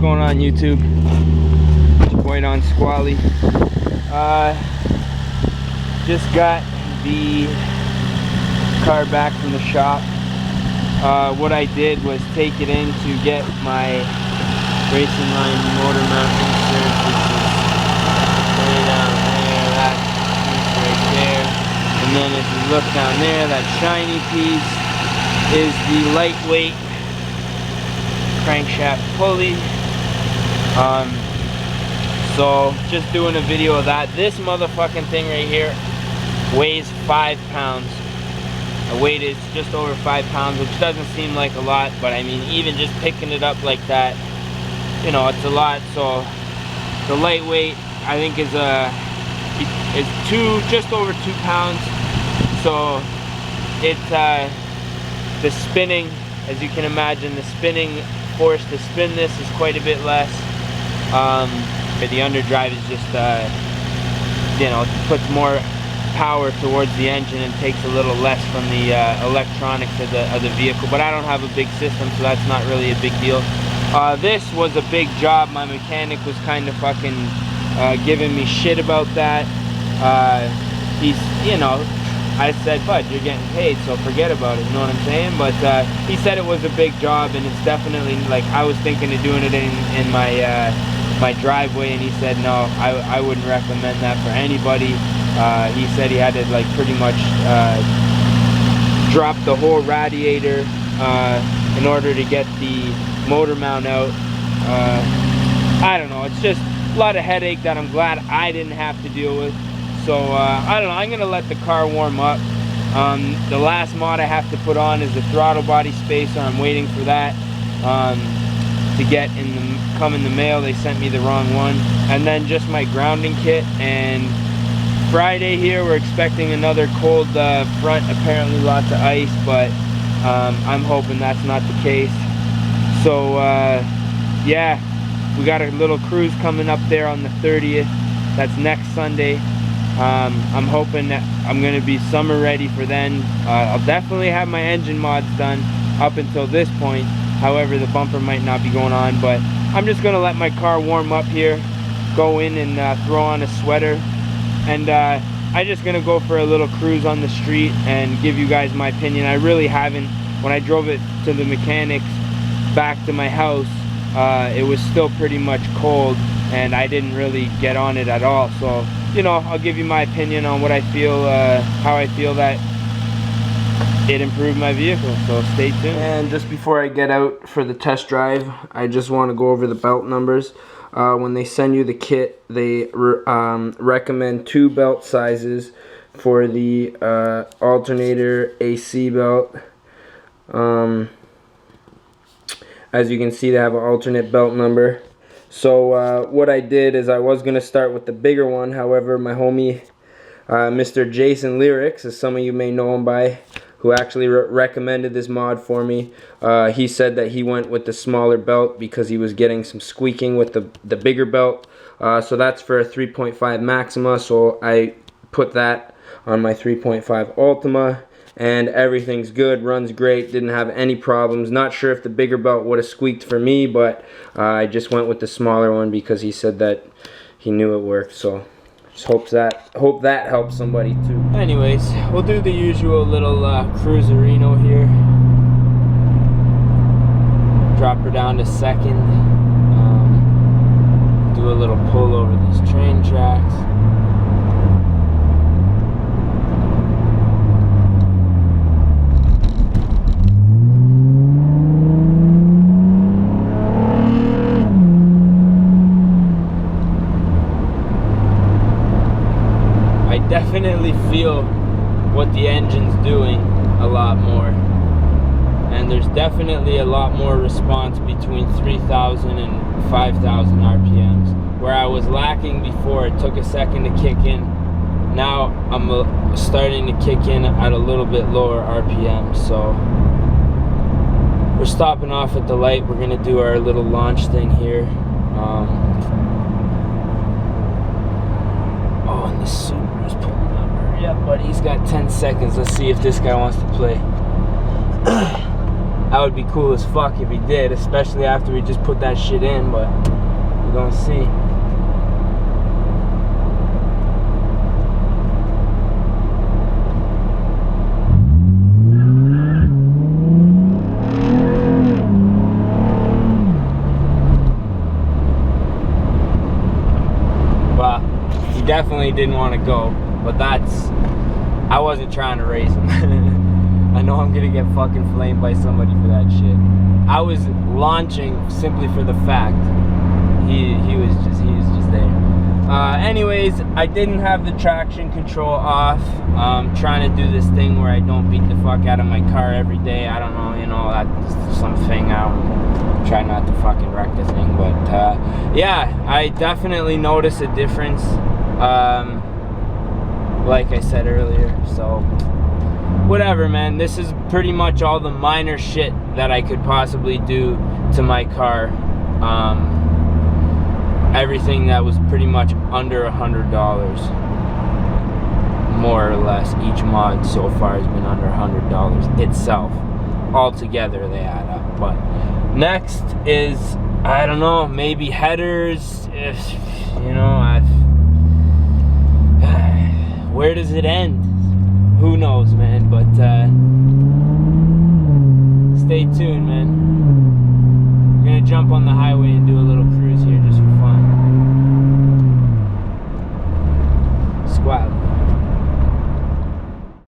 going on YouTube? It's your boy Don Squally. Just got the car back from the shop. What I did was take it in to get my racingline motor mount insert, which is way down there, that piece right there. And then if you look down there, that shiny piece is the lightweight crankshaft pulley. So just doing a video of that. This motherfucking thing right here weighs 5 pounds. The weight is just over 5 pounds, which doesn't seem like a lot, but I mean, even just picking it up like that, you know, it's a lot. So the lightweight, I think, is just over 2 pounds. So it's the spinning, as you can imagine, the spinning force to spin this is quite a bit less. The underdrive is just you know, puts more power towards the engine and takes a little less from the electronics of the vehicle. But I don't have a big system, so that's not really a big deal. This was a big job. My mechanic was kind of fucking giving me shit about that. He's, you know, I said, bud, you're getting paid, so forget about it, you know what I'm saying? But he said it was a big job, and it's definitely, like, I was thinking of doing it in my my driveway, and he said no, I wouldn't recommend that for anybody. He said he had to, like, pretty much drop the whole radiator in order to get the motor mount out. I don't know, it's just a lot of headache that I'm glad I didn't have to deal with. So I don't know, I'm gonna let the car warm up. The last mod I have to put on is the throttle body spacer. I'm waiting for that to get come in the mail. They sent me the wrong one. And then just my grounding kit. And Friday here we're expecting another cold front, apparently lots of ice, but I'm hoping that's not the case. So yeah, we got a little cruise coming up there on the 30th. That's next Sunday. I'm hoping that I'm going to be summer ready for then. I'll definitely have my engine mods done up until this point. However, the bumper might not be going on, but I'm just going to let my car warm up here, go in and throw on a sweater, and I'm just going to go for a little cruise on the street and give you guys my opinion. I really haven't. When I drove it to the mechanics back to my house, it was still pretty much cold, and I didn't really get on it at all. So, you know, I'll give you my opinion on what I feel, how I feel that it improved my vehicle, so stay tuned. And just before I get out for the test drive, I just want to go over the belt numbers. When they send you the kit, they recommend 2 belt sizes for the alternator AC belt. As you can see, they have an alternate belt number. So what I did is I was going to start with the bigger one. However, my homie Mr. Jason Lyrics, as some of you may know him by, who actually recommended this mod for me, he said that he went with the smaller belt because he was getting some squeaking with the bigger belt. So that's for a 3.5 Maxima, so I put that on my 3.5 Ultima, and everything's good, runs great, didn't have any problems. Not sure if the bigger belt would have squeaked for me, but I just went with the smaller one because he said that he knew it worked. So just hope that helps somebody too. Anyways, we'll do the usual little cruiserino here. Drop her down to second. Do a little pull over these train tracks. Definitely feel what the engine's doing a lot more, and there's definitely a lot more response between 3,000 and 5,000 RPMs. Where I was lacking before, it took a second to kick in. Now I'm starting to kick in at a little bit lower RPM. So we're stopping off at the light. We're gonna do our little launch thing here. Oh, and the Subaru's pulling up. Hurry up, buddy. He's got 10 seconds. Let's see if this guy wants to play. That would be cool as fuck if he did, especially after we just put that shit in, but we're gonna see. Well, he definitely didn't want to go, but I wasn't trying to race him. I know I'm gonna get fucking flamed by somebody for that shit. I was launching simply for the fact he was just there. Anyways, I didn't have the traction control off. Trying to do this thing where I don't beat the fuck out of my car every day. I don't know, you know, that's something. I don't try not to fucking wreck the thing, but yeah, I definitely notice a difference. Like I said earlier, so whatever, man. This is pretty much all the minor shit that I could possibly do to my car. Everything that was pretty much under $100, more or less. Each mod so far has been under $100 itself. Altogether they add up. But next is, I don't know, maybe headers. If you know, where does it end? Who knows, man, but stay tuned, man. We're gonna jump on the highway and do a little cruise.